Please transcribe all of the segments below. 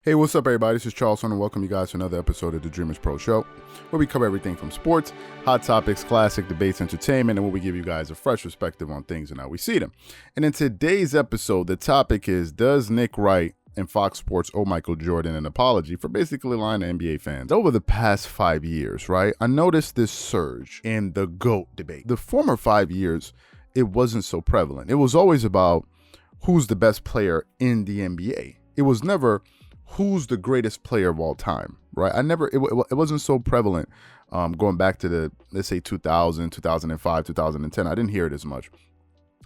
Hey, what's up, everybody? This is Charles, and welcome you guys to another episode of the Dreamerspro Show, where we cover everything from sports, hot topics, classic debates, entertainment, and where we give you guys a fresh perspective on things and how we see them. And in today's episode, the topic is, does Nick Wright and Fox Sports owe Michael Jordan an apology for basically lying to NBA fans? Over the past 5 years, right, I noticed this surge in the GOAT debate. The former 5 years, it wasn't so prevalent. It was always about who's the best player in the NBA. It was never who's the greatest player of all time, right? It wasn't so prevalent going back to the, let's say, 2000, 2005, 2010. I didn't hear it as much.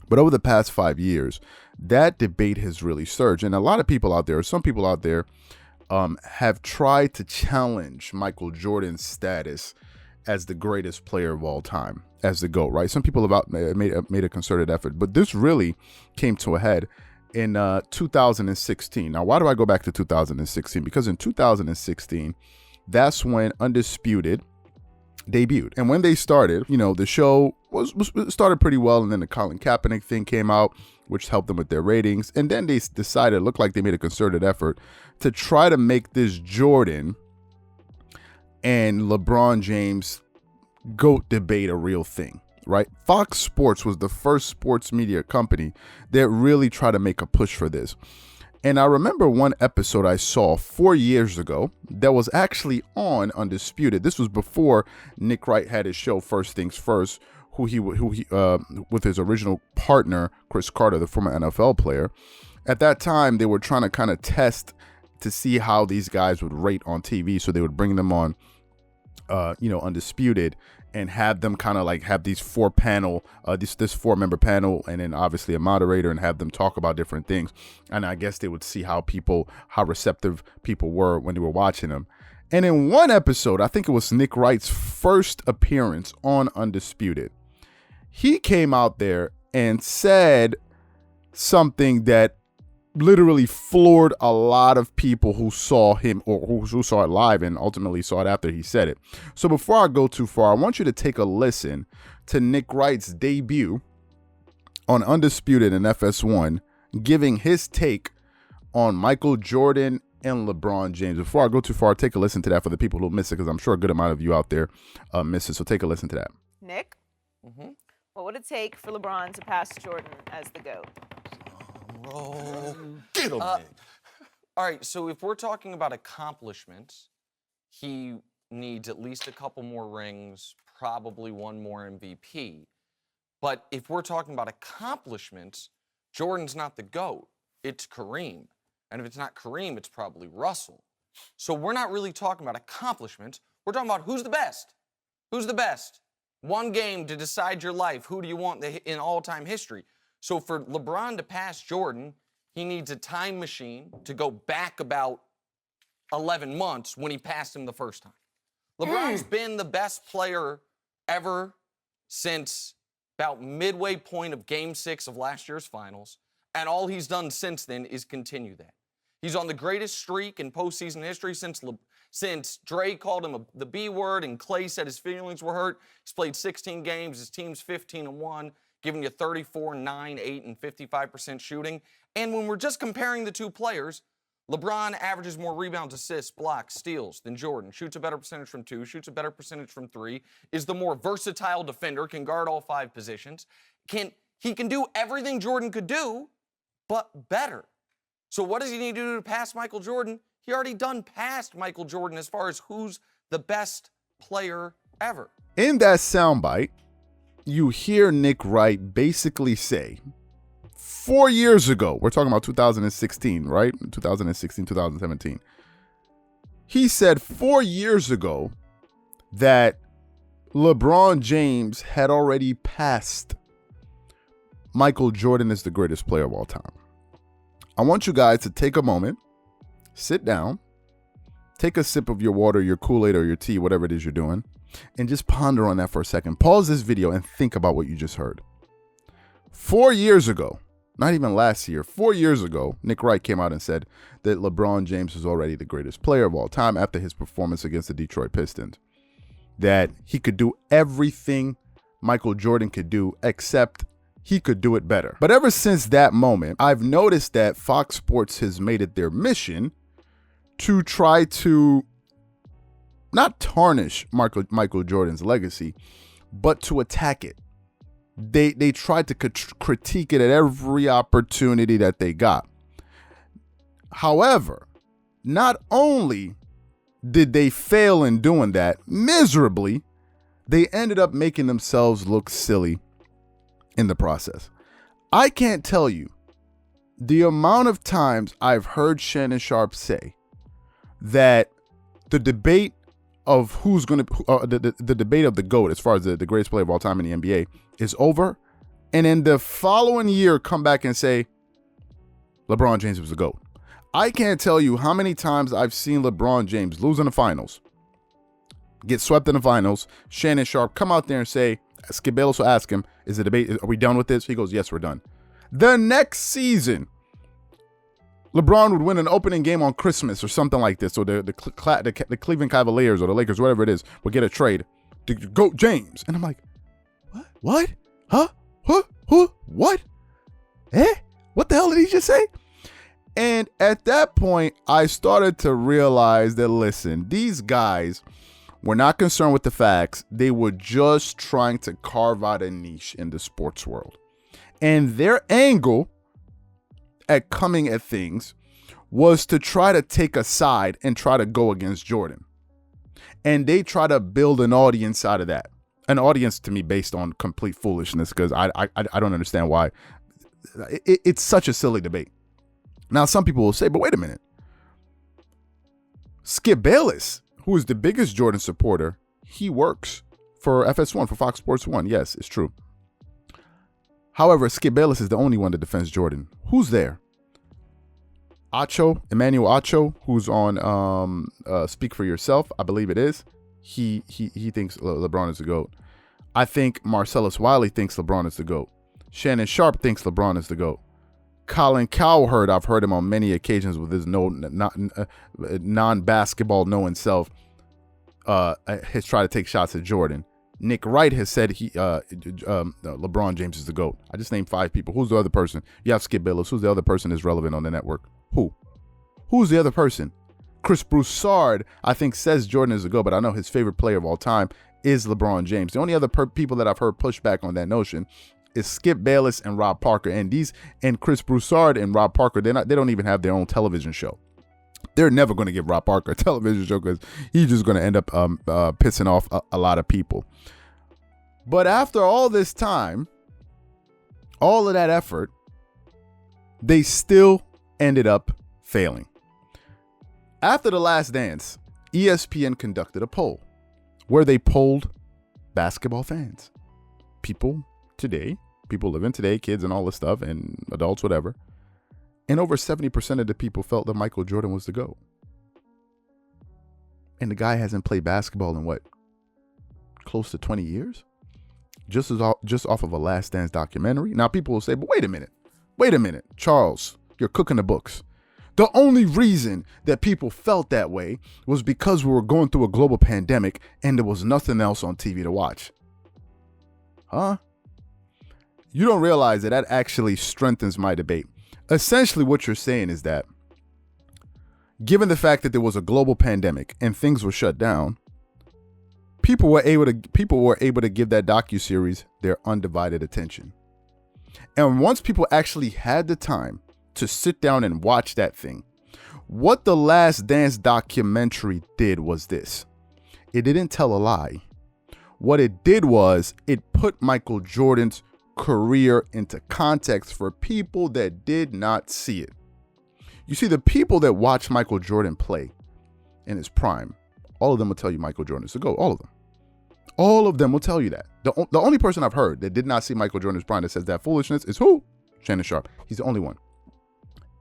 But over the past 5 years, that debate has really surged. And a lot of people out there, or some people out there, have tried to challenge Michael Jordan's status as the greatest player of all time, as the GOAT, right? Some people have made a concerted effort, but this really came to a head in 2016. Now, why do I go back to 2016? Because in 2016, that's when Undisputed debuted. And when they started, you know, the show started pretty well, and then the Colin Kaepernick thing came out, which helped them with their ratings. And then they decided, it looked like they made a concerted effort to try to make this Jordan and LeBron James GOAT debate a real thing. Right? Fox Sports was the first sports media company that really tried to make a push for this. And I remember one episode I saw 4 years ago that was actually on Undisputed. This was before Nick Wright had his show First Things First, who he with his original partner, Chris Carter, the former NFL player. At that time, they were trying to kind of test to see how these guys would rate on TV. So they would bring them on, Undisputed, and have them kind of like have these this 4-member panel, and then obviously a moderator, and have them talk about different things. And I guess they would see how receptive people were when they were watching them. And in one episode, I think it was Nick Wright's first appearance on Undisputed, he came out there and said something that literally floored a lot of people who saw him, or who saw it live and ultimately saw it after he said it. So before I go too far, I want you to take a listen to Nick Wright's debut on Undisputed and FS1, giving his take on Michael Jordan and LeBron James. Before I go too far, take a listen to that for the people who miss it, because I'm sure a good amount of you out there miss it. So take a listen to that. Nick, what would it take for LeBron to pass Jordan as the GOAT? Roll. Get him, man. All right, so if we're talking about accomplishments, he needs at least a couple more rings, probably one more MVP. But if we're talking about accomplishments, Jordan's not the GOAT. It's Kareem. And if it's not Kareem, it's probably Russell. So we're not really talking about accomplishments. We're talking about who's the best. Who's the best? One game to decide your life. Who do you want in all-time history? So for LeBron to pass Jordan, he needs a time machine to go back about 11 months when he passed him the first time. LeBron's been the best player ever since about midway point of Game 6 of last year's finals, and all he's done since then is continue that. He's on the greatest streak in postseason history since Dre called him the B word and Clay said his feelings were hurt. He's played 16 games, his team's 15-1. Giving you 34, 9, 8, and 55% shooting. And when we're just comparing the two players, LeBron averages more rebounds, assists, blocks, steals than Jordan. Shoots a better percentage from 2, shoots a better percentage from 3, is the more versatile defender, can guard all 5 positions. He can do everything Jordan could do, but better. So what does he need to do to pass Michael Jordan? He already done passed Michael Jordan as far as who's the best player ever. In that soundbite, you hear Nick Wright basically say, 4 years ago, we're talking about 2016, right? 2016, 2017. He said 4 years ago that LeBron James had already passed Michael Jordan as the greatest player of all time. I want you guys to take a moment, sit down, take a sip of your water, your Kool-Aid, or your tea, whatever it is you're doing, and just ponder on that for a second. Pause this video and think about what you just heard. 4 years ago, not even last year, 4 years ago, Nick Wright came out and said that LeBron James was already the greatest player of all time after his performance against the Detroit Pistons. That he could do everything Michael Jordan could do, except he could do it better. But ever since that moment, I've noticed that Fox Sports has made it their mission to try to not tarnish Michael Jordan's legacy, but to attack it. They tried to critique it at every opportunity that they got. However, not only did they fail in doing that miserably, they ended up making themselves look silly in the process. I can't tell you the amount of times I've heard Shannon Sharpe say that the debate of who's going to the debate of the GOAT, as far as the greatest player of all time in the NBA, is over, and in the following year come back and say LeBron James was the GOAT. I can't tell you how many times I've seen LeBron James lose in the finals, get swept in the finals, Shannon Sharpe come out there and say, Skip Bayless will ask him, is the debate, are we done with this? He goes, yes, we're done. The next season, LeBron would win an opening game on Christmas or something like this, or the Cleveland Cavaliers or the Lakers, whatever it is, would get a trade to GOAT James. And I'm like, what? Huh? What? What the hell did he just say? And at that point, I started to realize that, listen, these guys were not concerned with the facts. They were just trying to carve out a niche in the sports world. And their angle at coming at things was to try to take a side and try to go against Jordan. And they try to build an audience out of that. An audience, to me, based on complete foolishness, because I don't understand why. It's such a silly debate. Now, some people will say, but wait a minute. Skip Bayless, who is the biggest Jordan supporter, he works for FS1, for Fox Sports 1. Yes, it's true. However, Skip Bayless is the only one that defends Jordan. Who's there? Emmanuel Acho, who's on Speak for Yourself, I believe it is. He thinks LeBron is the GOAT. I think Marcellus Wiley thinks LeBron is the GOAT. Shannon Sharpe thinks LeBron is the GOAT. Colin Cowherd, I've heard him on many occasions with his non-basketball knowing self, has tried to take shots at Jordan. Nick Wright has said LeBron James is the GOAT. I just named 5 people. Who's the other person? You have Skip Bayless. Who's the other person that's relevant on the network? Who's the other person? Chris Broussard, I think, says Jordan is the GOAT, but I know his favorite player of all time is LeBron James. The only other people that I've heard push back on that notion is Skip Bayless and Rob Parker. And Chris Broussard and Rob Parker, they don't even have their own television show. They're never going to give Rob Parker a television show because he's just going to end up pissing off a lot of people. But after all this time, all of that effort, they still ended up failing. After The Last Dance, ESPN conducted a poll where they polled basketball fans. People living today, kids and all this stuff, and adults, whatever. And over 70% of the people felt that Michael Jordan was the GOAT. And the guy hasn't played basketball in close to 20 years? Just off of a Last Dance documentary. Now people will say, but wait a minute, Charles, you're cooking the books. The only reason that people felt that way was because we were going through a global pandemic and there was nothing else on TV to watch. Huh? You don't realize that actually strengthens my debate. Essentially, what you're saying is that given the fact that there was a global pandemic and things were shut down, people were able to give that docuseries their undivided attention. And once people actually had the time to sit down and watch that thing, what the Last Dance documentary did was this. It didn't tell a lie. What it did was it put Michael Jordan's career into context for people that did not see it. You see, the people that watch Michael Jordan play in his prime, all of them will tell you Michael Jordan is the GOAT. All of them. All of them will tell you that. The only person I've heard that did not see Michael Jordan's prime that says that foolishness is who? Shannon Sharpe. He's the only one.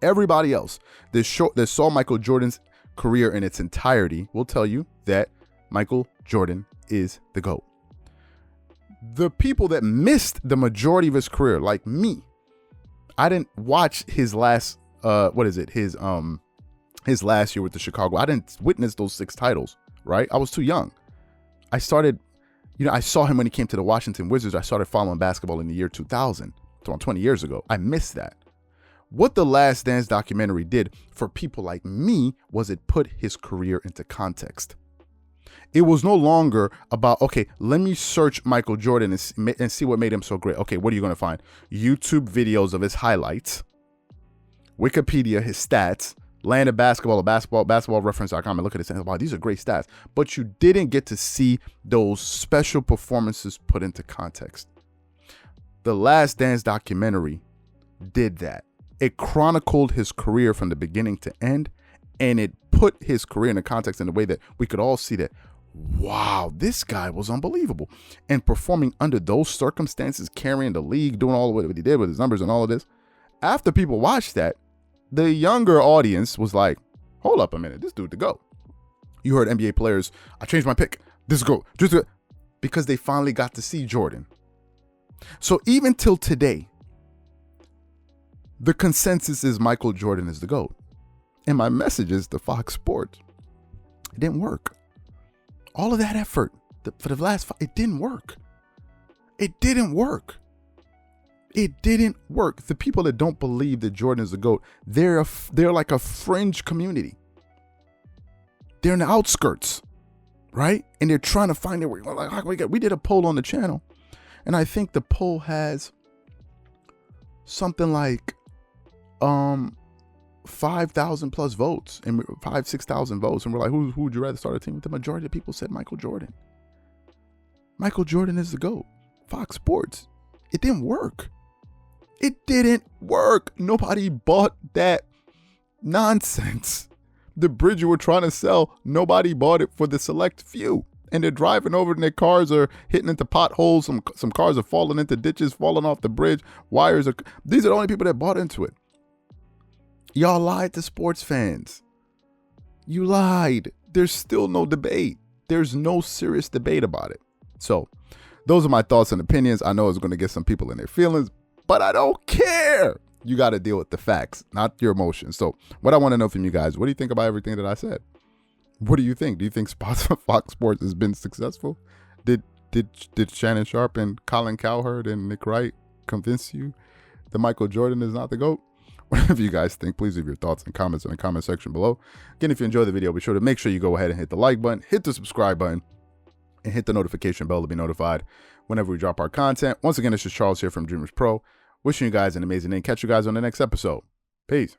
Everybody else that saw Michael Jordan's career in its entirety will tell you that Michael Jordan is the GOAT. The people that missed the majority of his career, like me, I didn't watch his last his last year with the Chicago. I didn't witness those 6 titles, right? I was too young. I saw him when he came to the Washington Wizards. I started following basketball in the year 2000, 20 years ago. I missed that. What the Last Dance documentary did for people like me was it put his career into context. It was no longer about, okay, let me search Michael Jordan and see what made him so great. Okay, what are you going to find? YouTube videos of his highlights, Wikipedia, his stats, Land of Basketball or basketballreference.com, and look at it and say, wow, these are great stats. But you didn't get to see those special performances put into context. The Last Dance documentary did that. It chronicled his career from the beginning to end, and it put his career in a context in a way that we could all see that, wow, this guy was unbelievable. And performing under those circumstances, carrying the league, doing all of what he did with his numbers and all of this. After people watched that, the younger audience was like, hold up a minute, this dude the GOAT. You heard NBA players, I changed my pick. This is GOAT. Just because they finally got to see Jordan. So even till today, the consensus is Michael Jordan is the GOAT. And my message is to Fox Sports, it didn't work. All of that effort for the last it didn't work. It didn't work. It didn't work. The people that don't believe that Jordan is the GOAT, they're like a fringe community. They're in the outskirts, right? And they're trying to find their way. Like, we did a poll on the channel, and I think the poll has something like 5,000 plus votes and 6,000 votes, and we're like, who would you rather start a team with? The majority of people said Michael Jordan. Michael Jordan is the GOAT. Fox Sports. It didn't work. It didn't work. Nobody bought that nonsense. The bridge you were trying to sell, nobody bought it for the select few. And they're driving over and their cars are hitting into potholes. Some cars are falling into ditches, falling off the bridge. These are the only people that bought into it. Y'all lied to sports fans. You lied. There's still no debate. There's no serious debate about it. So those are my thoughts and opinions. I know it's going to get some people in their feelings, but I don't care. You got to deal with the facts, not your emotions. So what I want to know from you guys, what do you think about everything that I said? What do you think? Do you think Fox Sports has been successful? Did Shannon Sharpe and Colin Cowherd and Nick Wright convince you that Michael Jordan is not the GOAT? Whatever you guys think, please leave your thoughts and comments in the comment section below. Again, if you enjoyed the video, be sure to make sure you go ahead and hit the like button, hit the subscribe button, and hit the notification bell to be notified whenever we drop our content. Once again, this is Charles here from Dreamerspro, wishing you guys an amazing day. Catch you guys on the next episode. Peace.